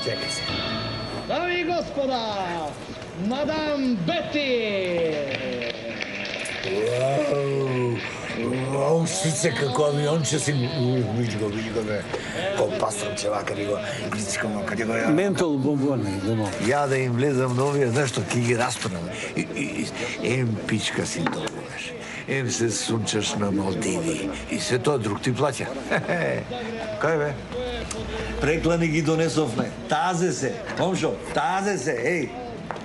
Чекай се. Дами и господа, мадам Бети! Вау, шице како авионче си. Види го, бе. Ко пастрам чевака ни го. Искам каде го ја. Ментол бомбони, дома. Ја да им влезам на овие, знаеш што, ки ги распрнам. Ем пичка си добуваш. Ем се сунчаш на Малдиви. И се тоа друг ти плаќа. Кај бе? Преклани ги донесовме. Тазе се. Момшо, тазе се, еј.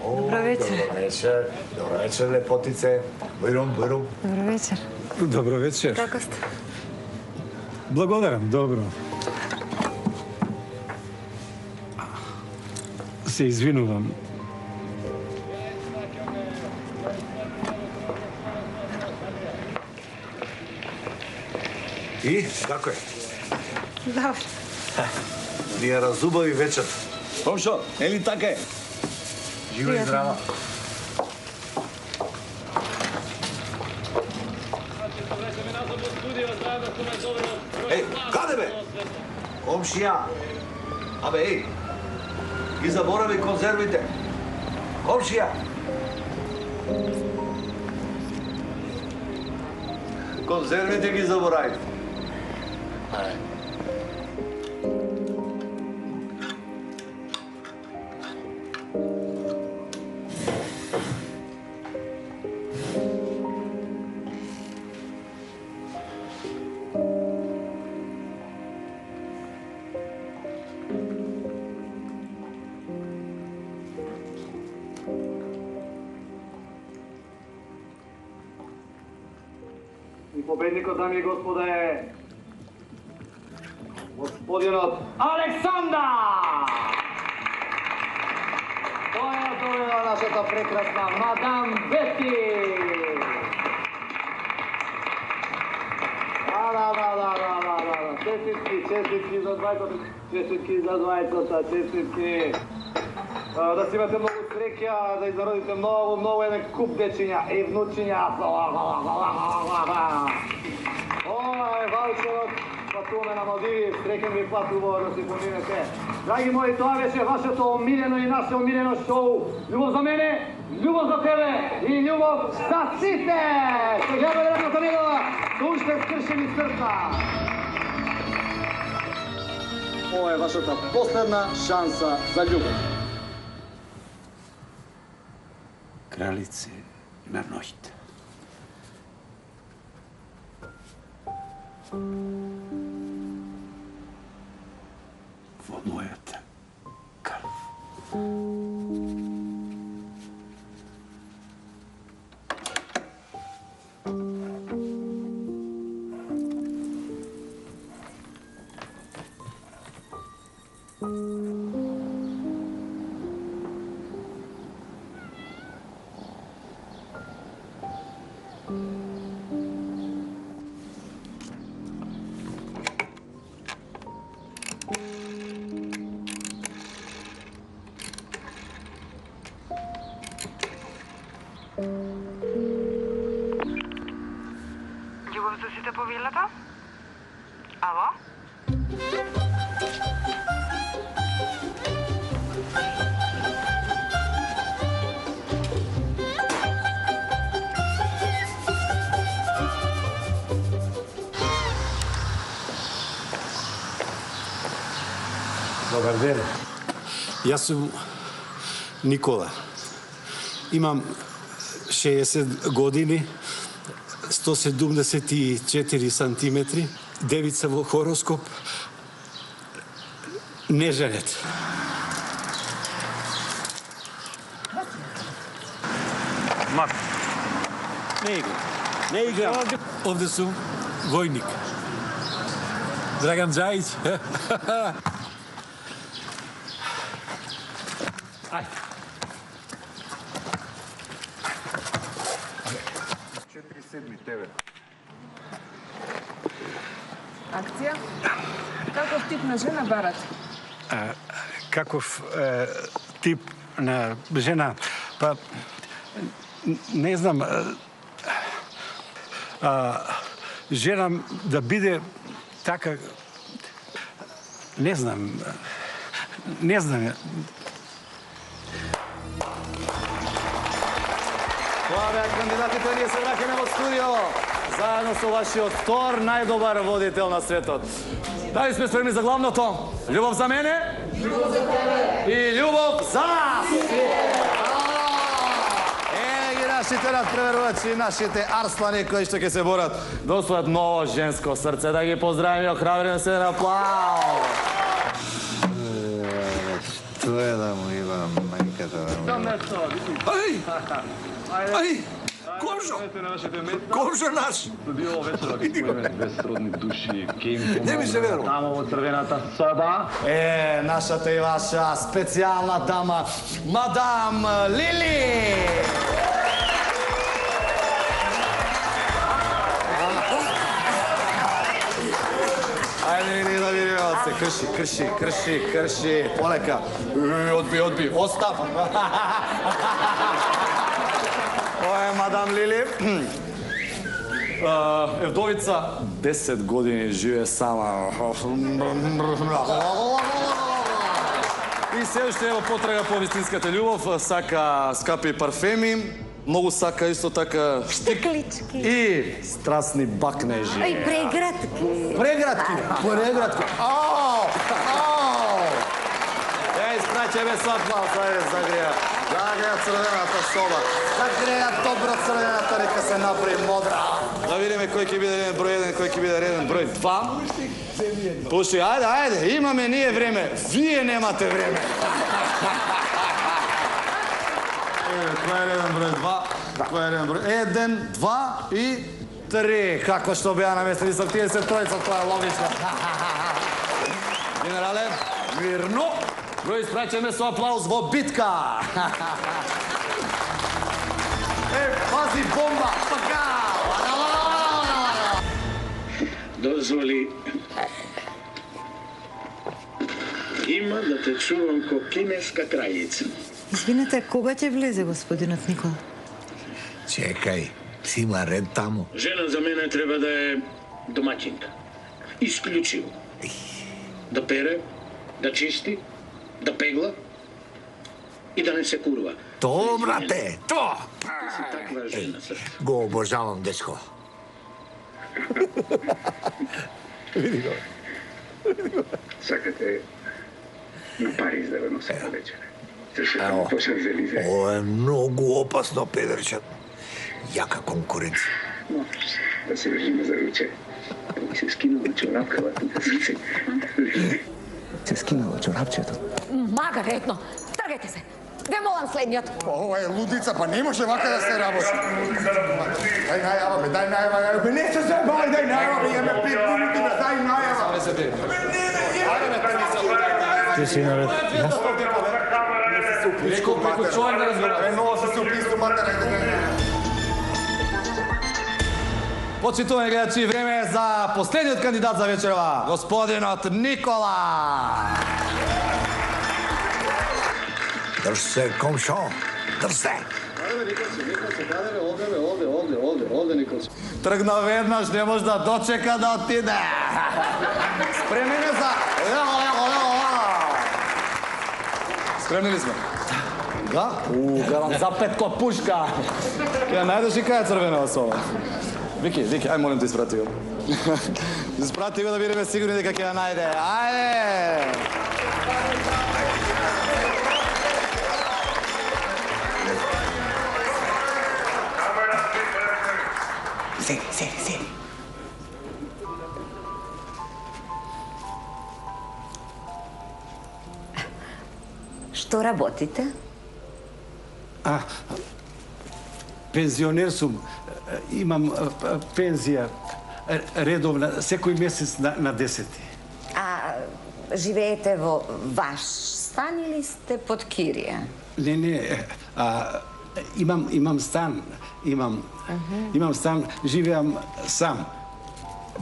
Добро вечер. Добро вечер, лепотице. Бојром. Добро вечер. Добро вечер. Како сте? Благодарам, добро. Се извинувам. И, како е? Добро. Ни ја разубави вечер. Момшо, ели така е? Живо и здраво. Еј, каде бе? Комшија. Абе, еј. Ги заборави конзервите. Комшија. Конзервите ги заборави. И победникот, дами и господа, е господинот Александар! Тоа е довела нашата прекрасна мадам Бети! Да. Честитки за двајцата, честитки. Да си имате многу среќа, да изродите многу еден куп дечиња и внучиња. Ова е ваучерот, патуваме на Малдиви, среќен ви патува да си поминете. Драги мои, тоа беше вашето омилено и наше омилено шоу. Љубов за мене, љубов за тебе и љубов за сите! Се гледа едната недела, со уште скршени срца. Ова е вашата последна шанса за љубов. Кралице на ноќта. Во мојата крв. Љубов за сите по вилата? Ало? Добар ден. Јас сум Никола. Имам 60 години, 174 сантиметри, девица во хороскоп, не женет. Мак, не играм. Овде сум војник. Драган Джајич. Ај. 4-7 тебе. Акција? Каков тип на жена барат? Каков тип на жена? Па, не знам, жена да биде така, не знам, Не знам. Тоа беа кандидатите, ние се враќаме во студио. Заедно со вашиот втор најдобар водител на светот. Дали сме спремни за главното? Љубов за мене? Љубов за тебе! И љубов за нас! Ги нашите надпреверувачи, нашите арслани кои што ќе се борат да освојат ново женско срце. Да ги поздравиме и охрабриме се на аплауз. Тоа е да му има мајката. Ај! Комшо! Комшо наш! Две сродни души, Не ми се верува. Тамо во црвената соба е нашата и ваша специјална дама, мадам Лили! Ајде, Лили, да видиме од се. Крши. Полека. Одби. Остав. Ова е мадам Лили. Евдовица, 10 години живее сама. И се уште е во потрага по вистинската љубов, сака скапи парфеми, многу сака исто така Штиклички. и страстни бакнежи. И прегратки. Прегратки. Испраќаме со аплауз, ајде, загреја црвената соба. Загреја добро црвената, нека се направи модра. Да видиме кој ќе биде реден број 1, кој ќе биде реден број 2. Пушти, ајде, имаме ние време. Вие немате време. Кој е реден број 2? Кој е реден број 1, 2 и 3. Како што беа наместени со тие се тројца, тоа е логично. Генерале, мирно. Го испраќаме со аплауз во битка. Пази бомба. Дозволи. Има да те чувам ко кинеска краљица. Извинете, кога ќе влезе господинот Никола? Чекај, си има ред таму. Жена за мене треба да е домаќинка. Исклучиво. Да пере, да чисти, да пегла и да не се курва. То, брате, то! Си таква жена, срце. Го обожавам, дечко. Сакате на Париз да ве носите вечере. Зашто таму пошарзе Елизе. Ова е многу опасно, педерчат. Јака конкуренција. Може да се држиме за руче. Ми се скинува чорапкавата на срце. Се скинува чорапчето. Магаретно! Тргајте се! Ве молам следниот. Ова е лудица, па не може вака да се работи. Дај најава, бе, дај најава, бе, не се зајбај, дај најава, бе, имаме 5 минути, бе, дај најава. Ајде, бе, Ти си наред. преку човек да разбира. Ново се уписто матера. Почитувани гледачи, време е за последниот кандидат за вечерва, господинот Никола. Држ се, комшо, држ се. Овде, Николс. Тргна веднаш, не може да дочека да отиде. Спремни ли за... Спремни ли сме? Да? Гарам за петко пушка. Ќе најдеш и кај е црвенава соба. Вики, ај молим те испрати го. Испрати го да бидеме сигурни дека ќе ја најде. Ајде! Сери. Што работите? Пензионер сум. Имам пензија редовна, секој месец на 10. А живеете во ваш стан или сте под кирија? Не, имам стан, имам стан, живеам сам.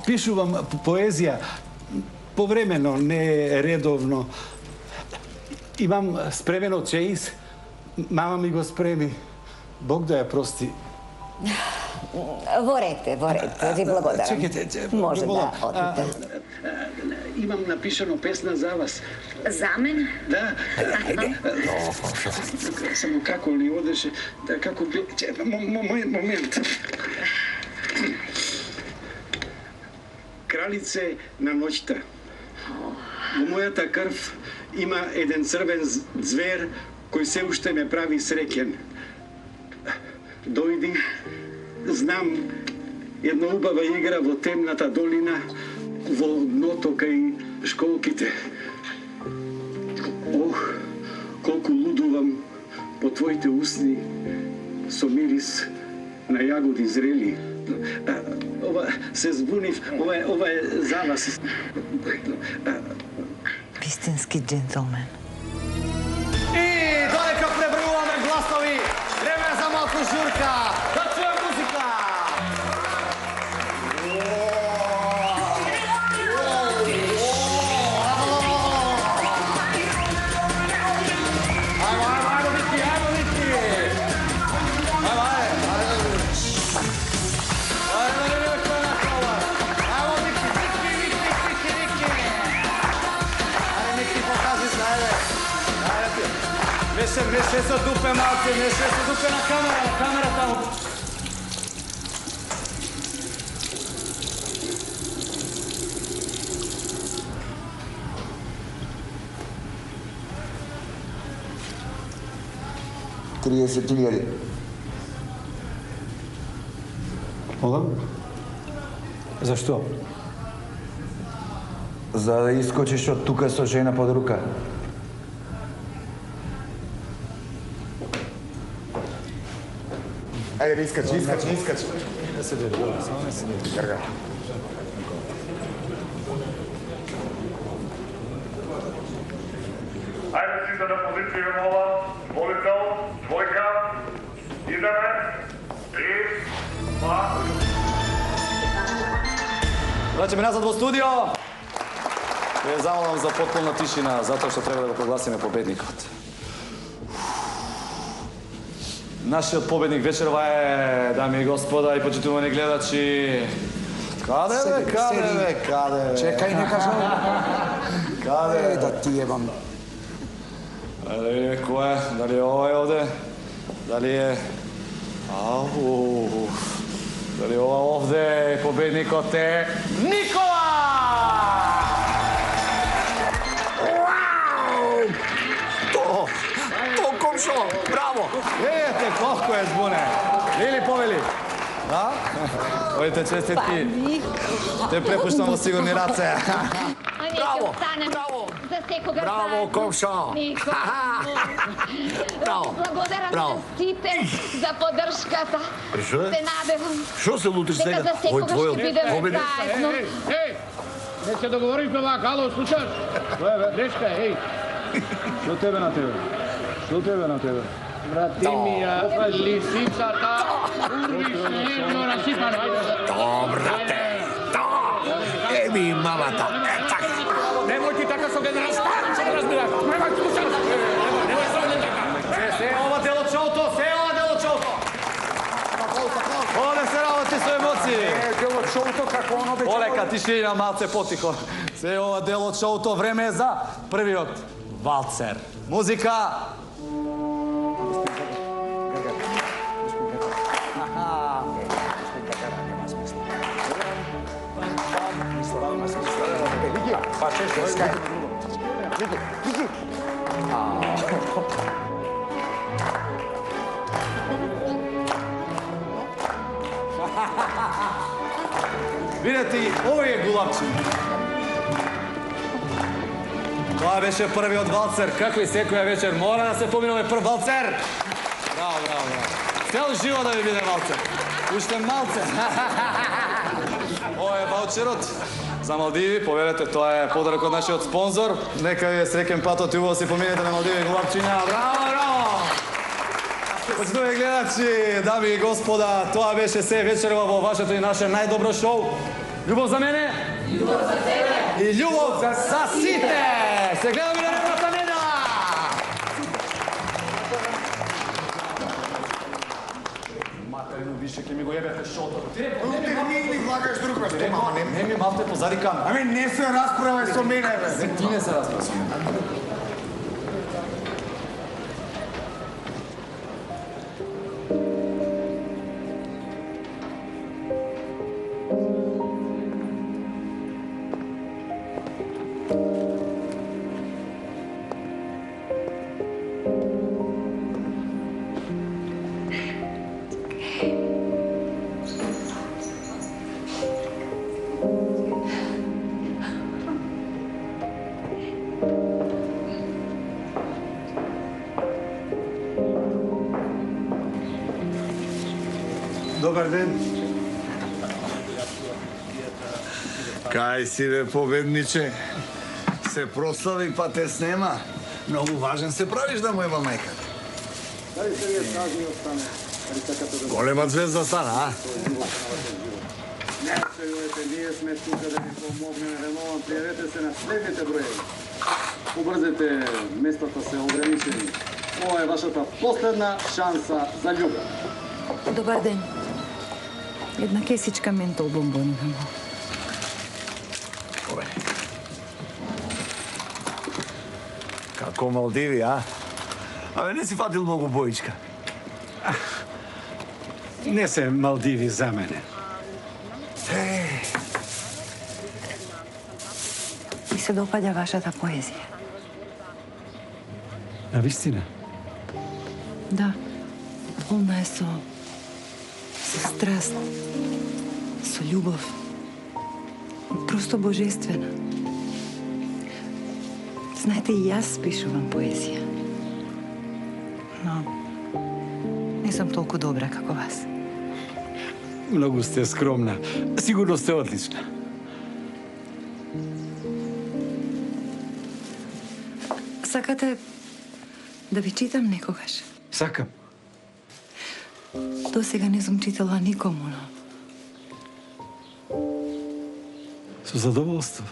Пишувам поезија, повремено, не редовно. Имам спремено чеис, мама ми го спреми. Бог да ја прости. Ворете, ви благодарам. Чекайте, Може да молам. одите. имам напишано песна за вас. За мен? Да. Само како ли одеше, да како би... Момент. Кралице на ноќта. Во мојата крв има еден црвен звер кој се уште ме прави среќен. Дојди, знам, една убава игра во темната долина, во дното кај школките. Ох, колку лудувам по твоите усни со мирис на јагоди зрели. Ова се збунив, ова е за вас. Вистински джентлмен. И додека пребројуваме гласови, време е за малку журка. Да чуем музика. Не се дупе малце, не се дупе на камера таму. $30,000. Мола? Зашто? За да искочиш од тука со жена под рука. Ајде, искачи. Не се дери, само не се дери. Грга. Ајде сите на позиција, мола. Волител, двојка. Идеме. 3, 2. Враќаме назад во студио. Ве замолам за потполна тишина, затоа што треба да го прогласиме победникот. Нашиот победник вечерва е, дами и господа и почитувани гледачи... Каде бе? Чекај, не кажам. Каде? Да ти ебам. Да видиме кој е, дали е овој овде, дали е... Ау... Дали ова овде победникот е... Никола! То комшо, браво! Видите колко е збуне. Или повели? Да? Овите честитки. Те препуштам во сигурни раце. Браво! Браво, комшо! Браво! Благодарам Браво. на сите за поддршката. Што е? Се надевам Што се лутиш дека сега? за секогаш ќе бидеме победник? заедно. Ей, не се договоривме вака, ало, слушаш? Тоа е, дечка, ей. Што тебе на тебе? Што тебе на тебе? Брати ми ја, лисицата, урвиш едно расипано, ајде. Добрате! Еми, мамата! Така! Немој ти така со генерал Стар, што го разбираш? Немој, слушаш? Немој со мене така. Се ова дело чоуто, се ова дело чоуто. Оле се работи со емоции. Дело шоуто како оно бе. Олека, тишина, малце потихо. Се ова дело шоуто, време е за првиот валцер. Музика. Видете, овој е гулапчин. Тоа беше првиот валцер. Како и секоја вечер мора да се поминува прв валцер. Браво, браво, браво. Цел живот да ви биде валцер. Уште малце. Ова е ваучерот за Малдиви. Поверете, тоа е подарок од нашиот спонзор. Нека ви е среќен патот и убаво си поминете на Малдиви гулапчиња. Браво, браво! Почитувани гледачи, дами и господа, тоа беше се вечерва во вашето и наше најдобро шоу. Љубов за мене. Љубов за тебе. И љубов за сите. Се гледаме на едната недела. Матерно више ќе ми го ебете шото. Не ми влагаш друг пат, мама, Не ми мавте позади камера. Ами не се расправај со мене, бе. Ти не се расправај со мене. Добар ден. Кај си, бе, победниче? Се прослави, па те снема. Многу важен се правиш да му еба мајката. Дали се вие сажни остане? Дали сакате да... Голема звезда стана, а? Не се јуете, ние сме тука да ви помогнеме веднова. Пријавете се на следните броеви. Убрзете, местата се ограничени. Ова е вашата последна шанса за љубов. Добар ден. Една кесичка ментол бомбони на мол. Ове. Како Малдиви, а? Абе, не си фатил многу боичка. Не се Малдиви за мене. Ми се допаѓа вашата поезија. На вистина? Да, полна е со страст, со љубов. Просто божествена. Знаете, и јас пишувам поезија. Но не сум толку добра како вас. Многу сте скромна. Сигурно сте одлична. Сакате да ви читам некогаш? Сакам. До сега не сум читала никому, но Со задоволство.